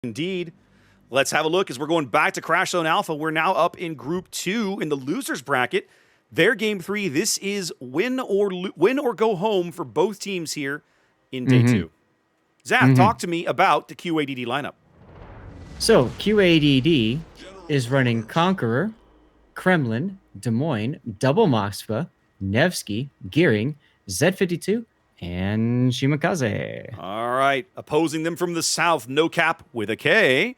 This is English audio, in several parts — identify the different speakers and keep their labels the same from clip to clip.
Speaker 1: Indeed. Let's have a look as we're going back to Crash Zone Alpha. We're now up in Group 2 in the losers bracket. Their Game 3, this is win or go home for both teams here in Day 2. Zath, talk to me about the QADD lineup.
Speaker 2: So, QADD is running Conqueror, Kremlin, Des Moines, Double Moxpa, Nevsky, Gearing, Z52, and Shimakaze.
Speaker 1: All right. Opposing them from the south, N0KAP with a K.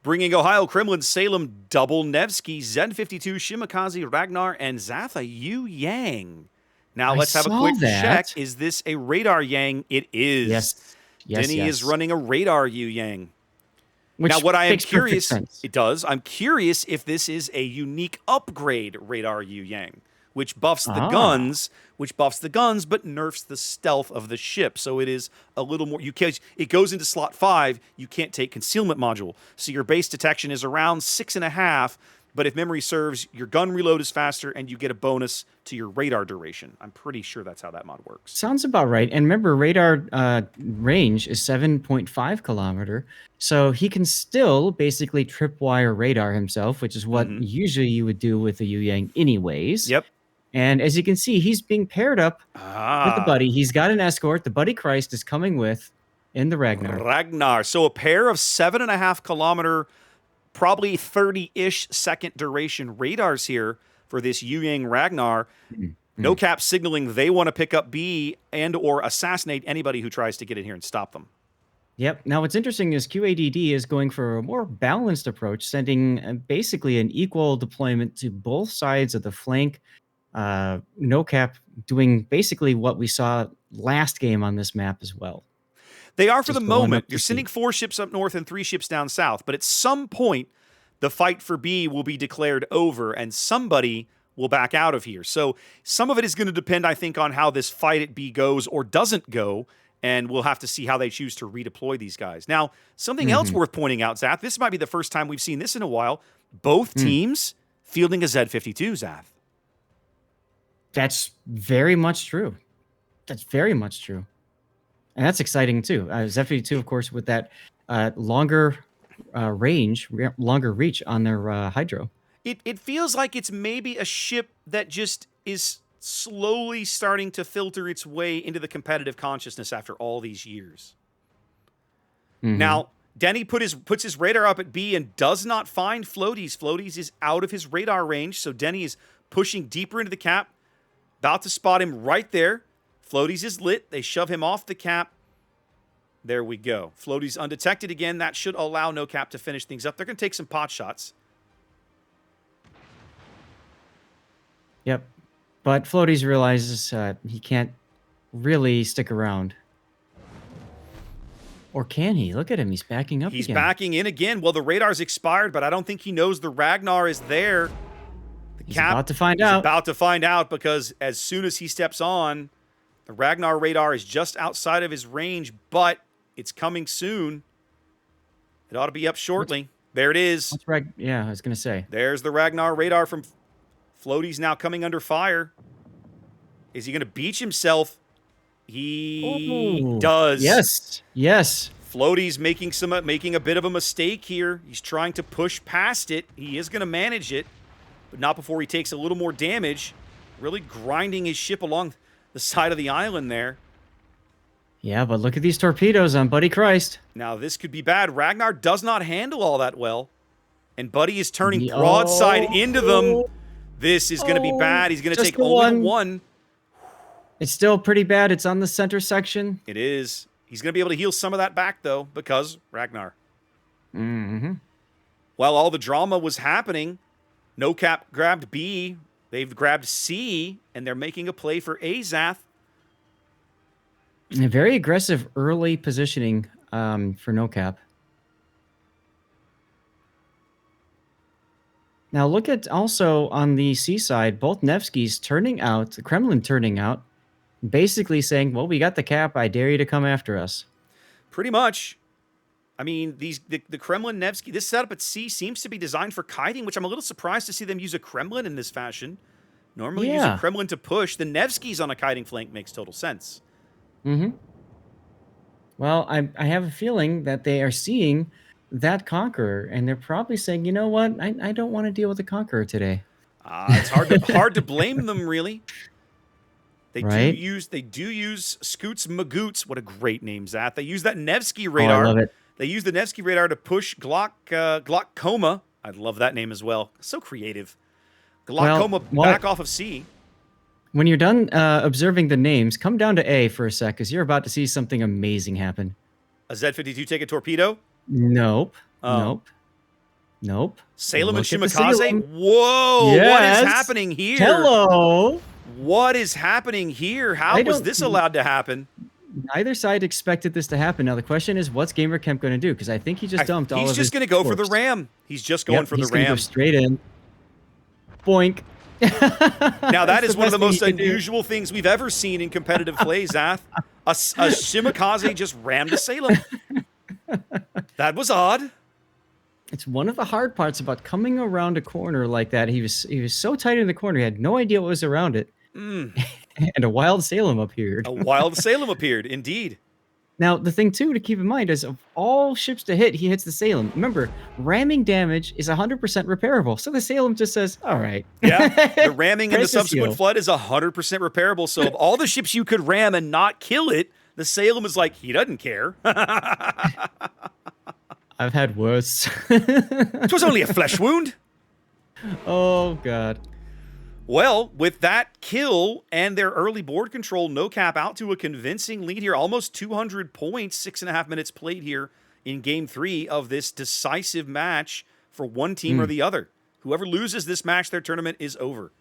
Speaker 1: Bringing Ohio, Kremlin, Salem, Double Nevsky, Z52, Shimakaze, Ragnar, and Zatha Yu Yang. Now, let's have a quick check. Is this a Radar Yang? It is.
Speaker 2: Yes.
Speaker 1: Denny is running a Radar Yu Yang. Now, what I am curious, it does. I'm curious if this is a unique upgrade Radar Yu Yang, which buffs the guns, but nerfs the stealth of the ship. So it is a little more. It goes into slot 5. You can't take concealment module. So your base detection is around 6.5. But if memory serves, your gun reload is faster, and you get a bonus to your radar duration. I'm pretty sure that's how that mod works.
Speaker 2: Sounds about right. And remember, radar range is 7.5 kilometer. So he can still basically tripwire radar himself, which is what usually you would do with a Yu Yang anyways.
Speaker 1: Yep.
Speaker 2: And as you can see, he's being paired up with the buddy. He's got an escort. The buddy Christ is coming with in the Ragnar.
Speaker 1: So a pair of 7.5 kilometer, probably 30-ish second duration radars here for this Yu Yang Ragnar. N0KAP signaling they want to pick up B and or assassinate anybody who tries to get in here and stop them.
Speaker 2: Yep. Now, what's interesting is QADD is going for a more balanced approach, sending basically an equal deployment to both sides of the flank. N0KAP doing basically what we saw last game on this map as well.
Speaker 1: They are for the moment. You're sending 4 ships up north and 3 ships down south, but at some point, the fight for B will be declared over, and somebody will back out of here. So some of it is going to depend, I think, on how this fight at B goes or doesn't go, and we'll have to see how they choose to redeploy these guys. Now, something else worth pointing out, Zath, this might be the first time we've seen this in a while. Both teams fielding a Z52, Zath.
Speaker 2: That's very much true. That's very much true. And that's exciting, too. Z52, of course, with that longer range, longer reach on their Hydro.
Speaker 1: It feels like it's maybe a ship that just is slowly starting to filter its way into the competitive consciousness after all these years. Now, Denny puts his radar up at B and does not find Floaties. Floaties is out of his radar range, so Denny is pushing deeper into the cap, about to spot him right there. Floaties is lit. They shove him off the cap. There we go. Floaties undetected again. That should allow N0KAP to finish things up. They're going to take some pot shots.
Speaker 2: Yep. But Floaties realizes he can't really stick around. Or can he? Look at him. He's backing up again.
Speaker 1: He's backing in again. Well, the radar's expired, but I don't think he knows the Ragnar is there.
Speaker 2: He's about to find out.
Speaker 1: He's about to find out because as soon as he steps on, the Ragnar radar is just outside of his range, but it's coming soon. It ought to be up shortly. There it is.
Speaker 2: Yeah, I was going to say.
Speaker 1: There's the Ragnar radar from Floaties now coming under fire. Is he going to beach himself? He does.
Speaker 2: Yes. Yes.
Speaker 1: Floaties making a bit of a mistake here. He's trying to push past it. He is going to manage it, but not before he takes a little more damage. Really grinding his ship along the side of the island there.
Speaker 2: Yeah, but look at these torpedoes on Buddy Christ.
Speaker 1: Now, this could be bad. Ragnar does not handle all that well, and Buddy is turning broadside into them. This is going to be bad. He's going to take only one.
Speaker 2: It's still pretty bad. It's on the center section.
Speaker 1: It is. He's going to be able to heal some of that back, though, because Ragnar. While all the drama was happening, N0KAP grabbed B. They've grabbed C, and they're making a play for Azath.
Speaker 2: A very aggressive early positioning for N0KAP. Now look at also on the C side, both Nevskys turning out, the Kremlin turning out, basically saying, well, we got the cap. I dare you to come after us.
Speaker 1: Pretty much. I mean, the Kremlin Nevsky, this setup at C seems to be designed for kiting, which I'm a little surprised to see them use a Kremlin in this fashion. Normally use a Kremlin to push. The Nevskys on a kiting flank makes total sense.
Speaker 2: Well, I have a feeling that they are seeing that Conqueror, and they're probably saying, you know what, I don't want to deal with the Conqueror today.
Speaker 1: It's hard to blame them, really. They
Speaker 2: Right?
Speaker 1: do use Scoots Magoots. What a great name, Zach. They use that Nevsky
Speaker 2: Oh, I
Speaker 1: radar.
Speaker 2: love it.
Speaker 1: They use the Nevsky radar to push Glaucoma. I love that name as well. So creative. Glaucoma back off of C.
Speaker 2: When you're done observing the names, come down to A for a sec, because you're about to see something amazing happen.
Speaker 1: A Z-52 take a torpedo?
Speaker 2: Nope.
Speaker 1: Oh.
Speaker 2: Nope. Nope.
Speaker 1: Salem and
Speaker 2: Look at the
Speaker 1: Shimakaze?
Speaker 2: Salem.
Speaker 1: Whoa!
Speaker 2: Yes.
Speaker 1: What is happening here?
Speaker 2: Hello.
Speaker 1: What is happening here? How was this allowed to happen?
Speaker 2: Neither side expected this to happen. Now the question is, what's GamerKemp going to do? Because I think he just dumped all of his.
Speaker 1: He's just going to go for the ram. He's just going for the ram.
Speaker 2: Go straight in. Boink.
Speaker 1: Now that is one of the most unusual things we've ever seen in competitive play, Zath. A Shimakaze just rammed a Salem. That was odd.
Speaker 2: It's one of the hard parts about coming around a corner like that. He was so tight in the corner, he had no idea what was around it. And a wild Salem appeared.
Speaker 1: A wild Salem appeared, indeed.
Speaker 2: Now, the thing, too, to keep in mind is of all ships to hit, he hits the Salem. Remember, ramming damage is 100% repairable. So the Salem just says, all right.
Speaker 1: Yeah, the ramming and the subsequent flood is 100% repairable. So of all the ships you could ram and not kill it, the Salem is like, he doesn't care.
Speaker 2: I've had worse.
Speaker 1: It was only a flesh wound.
Speaker 2: Oh, God.
Speaker 1: Well, with that kill and their early board control, N0KAP out to a convincing lead here. Almost 200 points, 6.5 minutes played here in Game 3 of this decisive match for one team or the other. Whoever loses this match, their tournament is over.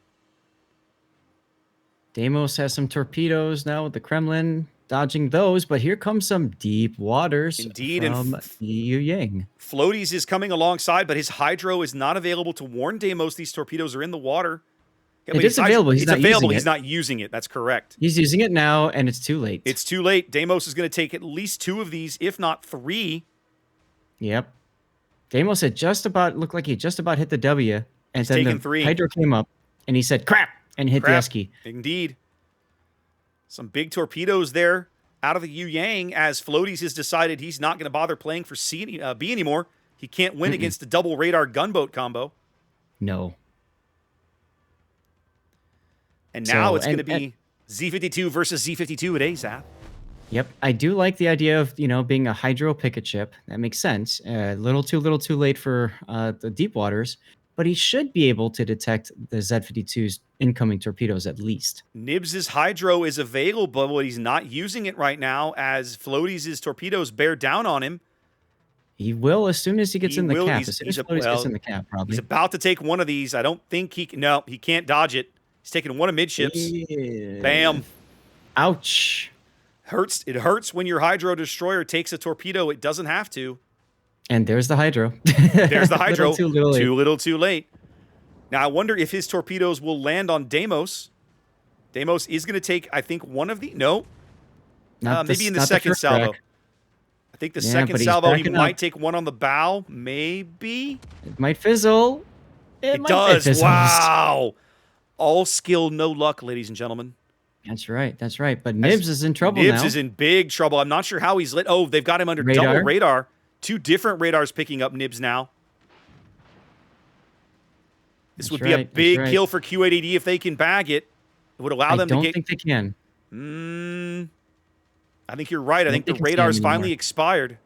Speaker 2: Deimos has some torpedoes now with the Kremlin, dodging those, but here comes some deep waters
Speaker 1: Indeed,
Speaker 2: from Yu Yang.
Speaker 1: Floaties is coming alongside, but his Hydro is not available to warn Deimos these torpedoes are in the water.
Speaker 2: Yeah, it is available. He's not using it.
Speaker 1: He's not using it. That's correct.
Speaker 2: He's using it now, and it's too late.
Speaker 1: It's too late. Deimos is going to take at least 2 of these, if not 3.
Speaker 2: Yep. Deimos had looked like he just about hit the W, and then the
Speaker 1: 3.
Speaker 2: Hydro came up, and he said, crap, and hit the S key.
Speaker 1: Indeed. Some big torpedoes there out of the Yu Yang as Floaties has decided he's not going to bother playing for B anymore. He can't win against the double radar gunboat combo.
Speaker 2: No.
Speaker 1: And now it's going to be Z-52 versus Z-52 at ASAP.
Speaker 2: Yep, I do like the idea of, being a Hydro picket ship. That makes sense. A little too late for the deep waters, but he should be able to detect the Z-52's incoming torpedoes at least.
Speaker 1: Nibs' Hydro is available, but he's not using it right now as Floaties' torpedoes bear down on him.
Speaker 2: He will as soon as he gets in the cap. As soon as Floaties gets in the cap, probably.
Speaker 1: He's about to take one of these. I don't think he can. No, he can't dodge it. He's taking one of midships.
Speaker 2: Yeah.
Speaker 1: Bam.
Speaker 2: Ouch.
Speaker 1: Hurts. It hurts when your Hydro destroyer takes a torpedo. It doesn't have to.
Speaker 2: And there's the Hydro.
Speaker 1: There's the Hydro.
Speaker 2: Too little
Speaker 1: too late. Now, I wonder if his torpedoes will land on Deimos. Deimos is going to take, I think, one of the... No. Maybe in the second salvo. I think the second salvo, he might take one on the bow. Maybe.
Speaker 2: It might fizzle.
Speaker 1: It does. Wow. All skill, no luck, ladies and gentlemen.
Speaker 2: That's right. That's right. But Nibs is in trouble now.
Speaker 1: Nibs is in big trouble. I'm not sure how he's lit. Oh, they've got him under double radar. 2 different radars picking up Nibs now. This would be a big kill for QADD if they can bag it. It would allow them to get...
Speaker 2: I don't think they can.
Speaker 1: I think you're right. I think the radar's finally expired.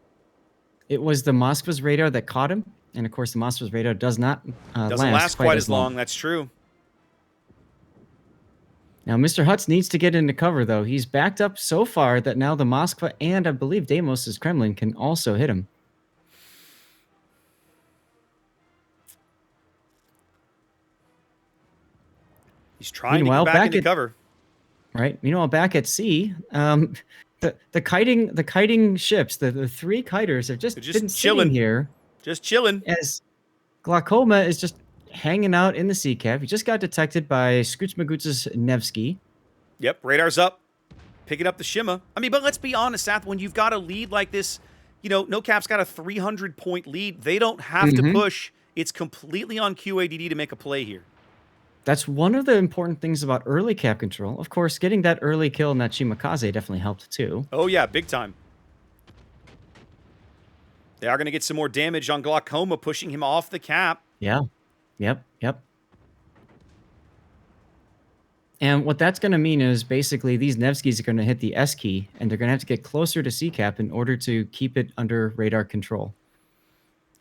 Speaker 2: It was the Moskva's radar that caught him. And, of course, the Moskva's radar does not
Speaker 1: doesn't last quite as long. That's true.
Speaker 2: Now, Mr. Hutz needs to get into cover, though. He's backed up so far that now the Moskva and, I believe, Deimos' Kremlin can also hit him.
Speaker 1: He's trying to get back into cover.
Speaker 2: Right. Meanwhile, back at sea, the kiting ships, the 3 kiters have just been chilling here.
Speaker 1: Just chilling.
Speaker 2: As Glaucoma is just hanging out in the sea cap. He just got detected by Scoots Magoots' Nevsky.
Speaker 1: Yep, radar's up. Picking up the Shima. I mean, but let's be honest, Seth, when you've got a lead like this, N0KAP's got a 300-point lead. They don't have to push. It's completely on QADD to make a play here.
Speaker 2: That's one of the important things about early cap control. Of course, getting that early kill in that Shimakaze definitely helped too.
Speaker 1: Oh, yeah, big time. They are going to get some more damage on Glaucoma, pushing him off the cap.
Speaker 2: Yeah. Yep. And what that's going to mean is basically these Nevskis are going to hit the S key, and they're going to have to get closer to SeaCap in order to keep it under radar control.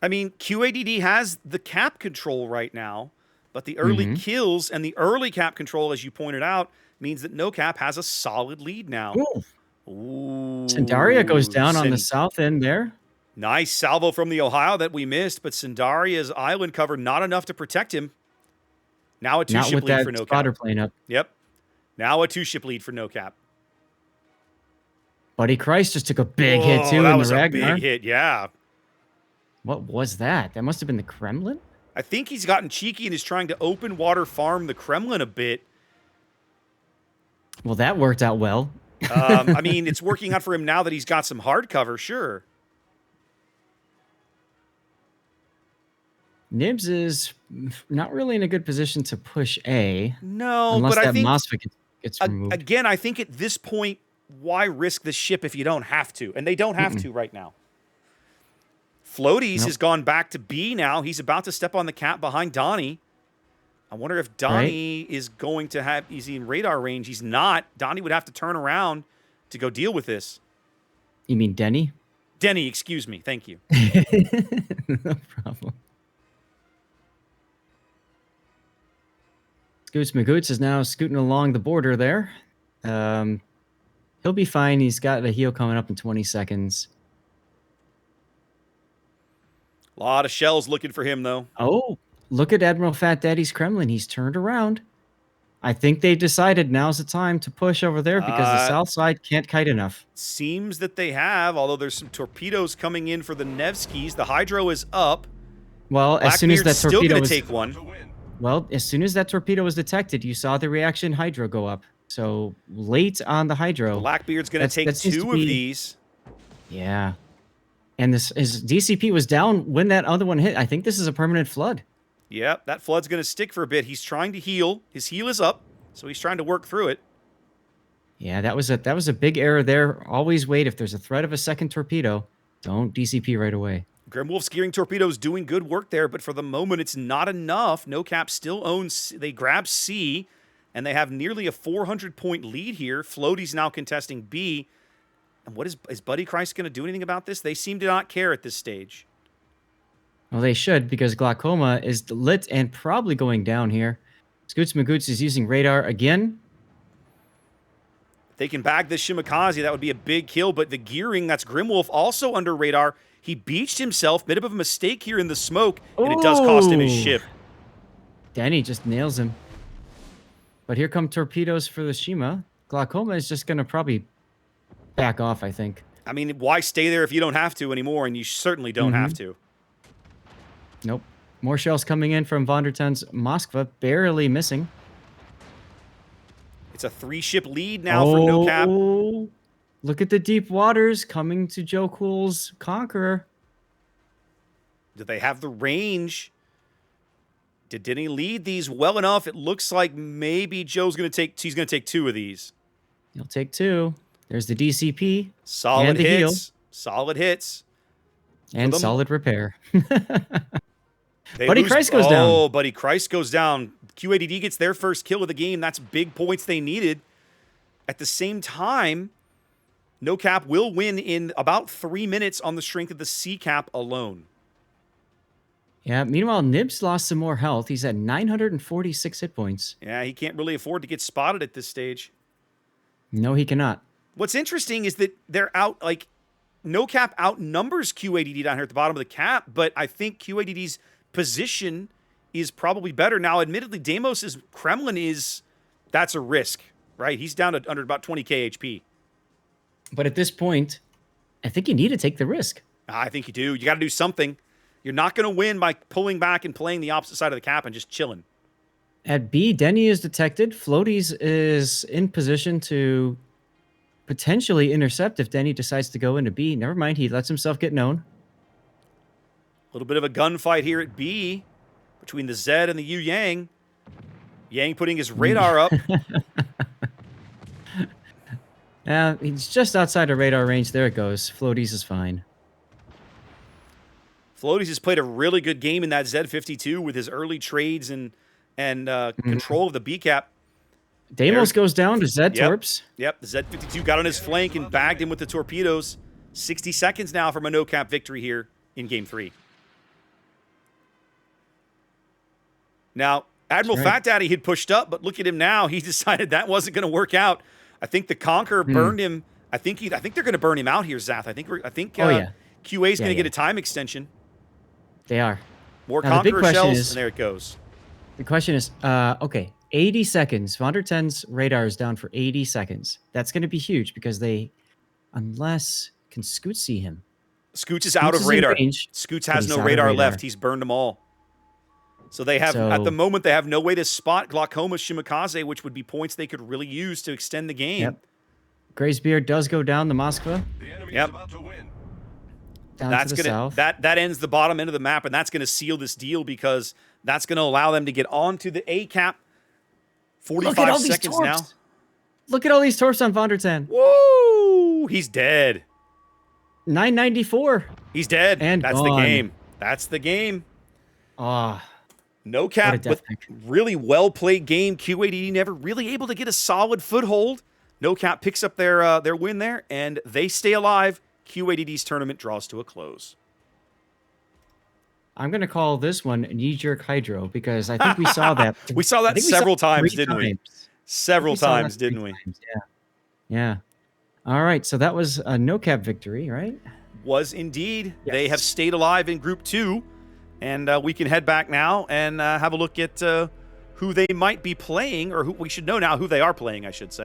Speaker 1: I mean, QADD has the cap control right now, but the early kills and the early cap control, as you pointed out, means that N0KAP has a solid lead now. Ooh.
Speaker 2: Sandaria goes down on the south end there.
Speaker 1: Nice salvo from the Ohio that we missed, but Sandaria's island cover not enough to protect him. Now a two-ship lead for N0KAP.
Speaker 2: Spotter plane up.
Speaker 1: Yep. Now a two-ship lead for N0KAP.
Speaker 2: Buddy Christ just took a big hit too.
Speaker 1: That was a big hit, yeah.
Speaker 2: What was that? That must have been the Kremlin?
Speaker 1: I think he's gotten cheeky and is trying to open water farm the Kremlin a bit.
Speaker 2: Well, that worked out well.
Speaker 1: I mean, it's working out for him now that he's got some hard cover, sure.
Speaker 2: Nibs is not really in a good position to push A.
Speaker 1: No,
Speaker 2: unless
Speaker 1: but
Speaker 2: that
Speaker 1: I think
Speaker 2: MOSFET gets removed.
Speaker 1: Again, I think at this point, why risk the ship if you don't have to? And they don't have to right now. Floaties has gone back to B now. He's about to step on the cap behind Donnie. I wonder if Donnie is going to have... Is he in radar range? He's not. Donnie would have to turn around to go deal with this.
Speaker 2: You mean Denny?
Speaker 1: Denny, excuse me. Thank you.
Speaker 2: No problem. Scoots Magoots is now scooting along the border there. He'll be fine. He's got a heal coming up in 20 seconds.
Speaker 1: A lot of shells looking for him, though.
Speaker 2: Oh, look at Admiral Fat Daddy's Kremlin. He's turned around. I think they decided now's the time to push over there because the south side can't kite enough.
Speaker 1: Seems that they have, although there's some torpedoes coming in for the Nevskis. The hydro is up.
Speaker 2: Well, as soon as that torpedo
Speaker 1: still going
Speaker 2: was...
Speaker 1: to take one.
Speaker 2: Well, as soon as that torpedo was detected, you saw the reaction hydro go up. So late on the hydro.
Speaker 1: Blackbeard's going to take two of these.
Speaker 2: Yeah. And his DCP was down when that other one hit. I think this is a permanent flood.
Speaker 1: Yep, that flood's going to stick for a bit. He's trying to heal. His heal is up, so he's trying to work through it.
Speaker 2: Yeah, that was a big error there. Always wait. If there's a threat of a second torpedo, don't DCP right away.
Speaker 1: Grimwolf's gearing torpedoes doing good work there, but for the moment, it's not enough. N0KAP still owns... They grab C, and they have nearly a 400-point lead here. Floaty's now contesting B. And what is Buddy Christ going to do anything about this? They seem to not care at this stage.
Speaker 2: Well, they should, because Glaucoma is lit and probably going down here. Scoots Magoots is using radar again.
Speaker 1: If they can bag this Shimakaze, that would be a big kill, but the gearing, that's Grimwolf, also under radar. He beached himself, bit of a mistake here in the smoke, and it does cost him his ship.
Speaker 2: Danny just nails him. But here come torpedoes for the Shima. Glaucoma is just going to probably back off, I think.
Speaker 1: I mean, why stay there if you don't have to anymore, and you certainly don't have to.
Speaker 2: Nope. More shells coming in from Von der Tun's Moskva, barely missing.
Speaker 1: It's a 3-ship lead now for N0KAP.
Speaker 2: Look at the deep waters coming to Joe Cool's Conqueror.
Speaker 1: Do they have the range? Did Denny lead these well enough? It looks like maybe Joe's going to take... He's going to take 2 of these.
Speaker 2: He'll take 2. There's the DCP.
Speaker 1: Solid
Speaker 2: and the
Speaker 1: hits.
Speaker 2: heal.
Speaker 1: Solid hits.
Speaker 2: And solid repair. Buddy Christ goes down.
Speaker 1: Oh, Buddy Christ goes down. QADD gets their first kill of the game. That's big points they needed. At the same time, N0KAP will win in about 3 minutes on the strength of the C-Cap alone.
Speaker 2: Yeah, meanwhile, Nibs lost some more health. He's at 946 hit points.
Speaker 1: Yeah, he can't really afford to get spotted at this stage.
Speaker 2: No, he cannot.
Speaker 1: What's interesting is that they're out, like, N0KAP outnumbers QADD down here at the bottom of the cap, but I think QADD's position is probably better. Now, admittedly, Deimos' Kremlin is, that's a risk, right? He's down to under about 20k HP.
Speaker 2: But at this point, I think you need to take the risk.
Speaker 1: I think you do. You got to do something. You're not going to win by pulling back and playing the opposite side of the cap and just chilling.
Speaker 2: At B, Denny is detected. Floaties is in position to potentially intercept if Denny decides to go into B. Never mind, he lets himself get known.
Speaker 1: A little bit of a gunfight here at B between the Zed and the Yu Yang. Yang putting his radar up.
Speaker 2: He's just outside of radar range. There it goes. Floaties is fine.
Speaker 1: Floaties has played a really good game in that Z52 with his early trades and control of the BCAP.
Speaker 2: Deimos goes down to Zed
Speaker 1: Yep.
Speaker 2: Torps.
Speaker 1: Yep, the Z52 got on his flank and bagged him with the torpedoes. 60 seconds now from a no-cap victory here in Game 3. Now, Admiral Fat Daddy had pushed up, but look at him now. He decided that wasn't going to work out. I think the Conqueror burned him. I think they're going to burn him out here, Zath. I think QA's going to get a time extension.
Speaker 2: They are.
Speaker 1: More
Speaker 2: now,
Speaker 1: Conqueror shells, and there it goes.
Speaker 2: The question is, okay, 80 seconds. Von der Ten's radar is down for 80 seconds. That's going to be huge because unless can Scoot see him?
Speaker 1: Scoots is out of radar. Scoots has no radar left. He's burned them all. So they have, at the moment, they have no way to spot Glaucoma Shimakaze, which would be points they could really use to extend the game.
Speaker 2: Yep. Graysbeard does go down the Moskva.
Speaker 1: Yep.
Speaker 2: Down to the south.
Speaker 1: That ends the bottom end of the map, and that's going to seal this deal because that's going to allow them to get onto the A-cap. 45 seconds now.
Speaker 2: Look at all these torps on Von der Ten.
Speaker 1: Whoa! He's dead.
Speaker 2: 994.
Speaker 1: He's dead.
Speaker 2: And
Speaker 1: that's
Speaker 2: gone.
Speaker 1: the game. That's the game.
Speaker 2: Ah.
Speaker 1: No-cap with really well-played game. QADD never really able to get a solid foothold. No-cap picks up their win there, and they stay alive. QADD's tournament draws to a close.
Speaker 2: I'm going to call this one knee-jerk hydro because I think we saw that.
Speaker 1: We saw that several times, didn't we? Several times, didn't we?
Speaker 2: Yeah. Yeah. All right, so that was a no-cap victory, right?
Speaker 1: Was indeed.
Speaker 2: Yes.
Speaker 1: They have stayed alive in Group 2. And we can head back now and have a look at who they might be playing, or who we should know now who they are playing, I should say.